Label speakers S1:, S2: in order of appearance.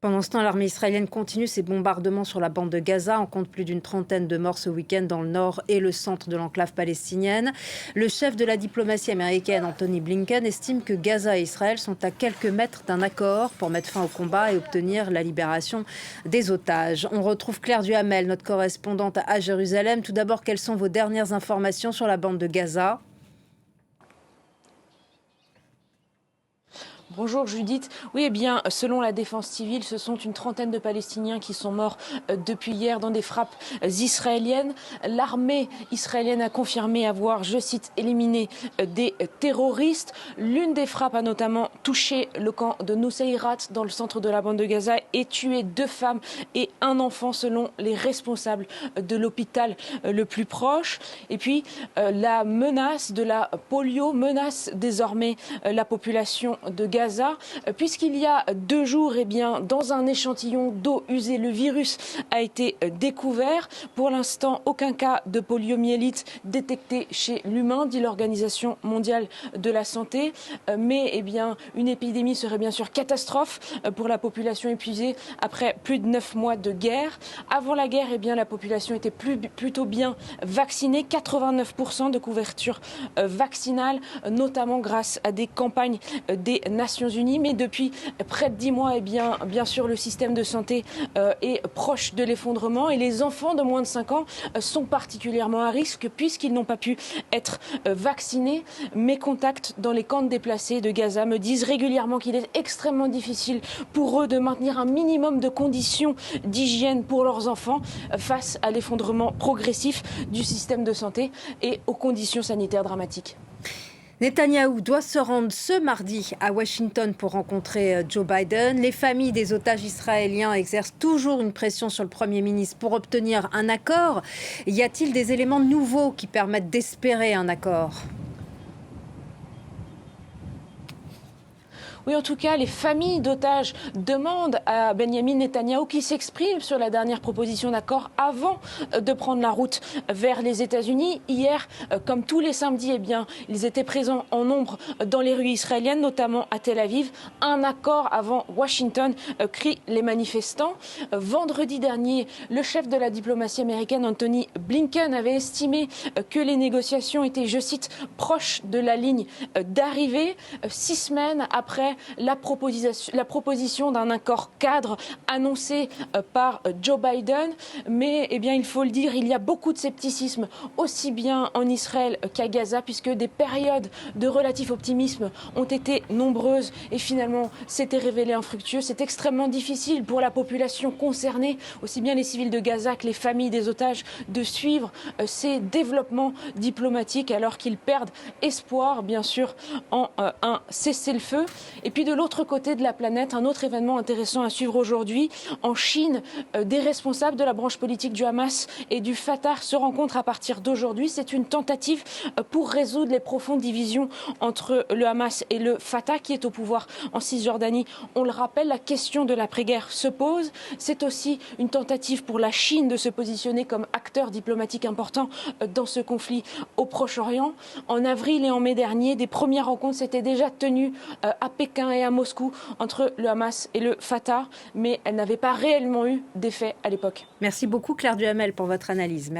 S1: Pendant ce temps, l'armée israélienne continue ses bombardements sur la bande de Gaza. On compte plus d'une trentaine de morts ce week-end dans le nord et le centre de l'enclave palestinienne. Le chef de la diplomatie américaine, Anthony Blinken, estime que Gaza et Israël sont à quelques mètres d'un accord pour mettre fin au combat et obtenir la libération des otages. On retrouve Claire Duhamel, notre correspondante à Jérusalem. Tout d'abord, quelles sont vos dernières informations sur la bande de Gaza ?
S2: Bonjour Judith. Oui, eh bien, selon la défense civile, ce sont une trentaine de Palestiniens qui sont morts depuis hier dans des frappes israéliennes. L'armée israélienne a confirmé avoir, je cite, éliminé des terroristes. L'une des frappes a notamment touché le camp de Nuseirat dans le centre de la bande de Gaza et tué 2 femmes et un enfant selon les responsables de l'hôpital le plus proche. Et puis, la menace de la polio menace désormais la population de Gaza. Puisqu'il y a 2 jours, eh bien, dans un échantillon d'eau usée, le virus a été découvert. Pour l'instant, aucun cas de poliomyélite détecté chez l'humain, dit l'Organisation mondiale de la santé. Mais eh bien, une épidémie serait bien sûr catastrophe pour la population épuisée après plus de 9 mois de guerre. Avant la guerre, eh bien, la population était plutôt bien vaccinée, 89% de couverture vaccinale, notamment grâce à des campagnes des Nations Unies, mais depuis près de 10 mois, eh bien sûr, le système de santé est proche de l'effondrement et les enfants de moins de 5 ans sont particulièrement à risque puisqu'ils n'ont pas pu être vaccinés. Mes contacts dans les camps de déplacés de Gaza me disent régulièrement qu'il est extrêmement difficile pour eux de maintenir un minimum de conditions d'hygiène pour leurs enfants face à l'effondrement progressif du système de santé et aux conditions sanitaires dramatiques.
S1: Netanyahou doit se rendre ce mardi à Washington pour rencontrer Joe Biden. Les familles des otages israéliens exercent toujours une pression sur le Premier ministre pour obtenir un accord. Y a-t-il des éléments nouveaux qui permettent d'espérer un accord ?
S2: Oui, en tout cas, les familles d'otages demandent à Benyamin Netanyahou qui s'exprime sur la dernière proposition d'accord avant de prendre la route vers les États-Unis. Hier, comme tous les samedis, eh bien, ils étaient présents en nombre dans les rues israéliennes, notamment à Tel Aviv. Un accord avant Washington, crient les manifestants. Vendredi dernier, le chef de la diplomatie américaine, Anthony Blinken, avait estimé que les négociations étaient, je cite, proches de la ligne d'arrivée. 6 semaines après la proposition d'un accord cadre annoncé par Joe Biden. Mais eh bien, il faut le dire, il y a beaucoup de scepticisme, aussi bien en Israël qu'à Gaza, puisque des périodes de relatif optimisme ont été nombreuses et finalement s'étaient révélées infructueuses. C'est extrêmement difficile pour la population concernée, aussi bien les civils de Gaza que les familles des otages, de suivre ces développements diplomatiques alors qu'ils perdent espoir, bien sûr, en un cessez-le-feu. Et puis de l'autre côté de la planète, un autre événement intéressant à suivre aujourd'hui. En Chine, des responsables de la branche politique du Hamas et du Fatah se rencontrent à partir d'aujourd'hui. C'est une tentative pour résoudre les profondes divisions entre le Hamas et le Fatah qui est au pouvoir en Cisjordanie. On le rappelle, la question de l'après-guerre se pose. C'est aussi une tentative pour la Chine de se positionner comme acteur diplomatique important dans ce conflit au Proche-Orient. En avril et en mai dernier, des premières rencontres s'étaient déjà tenues à Pékin et à Moscou entre le Hamas et le Fatah, mais elles n'avaient pas réellement eu d'effet à l'époque.
S1: Merci beaucoup Claire Duhamel pour votre analyse.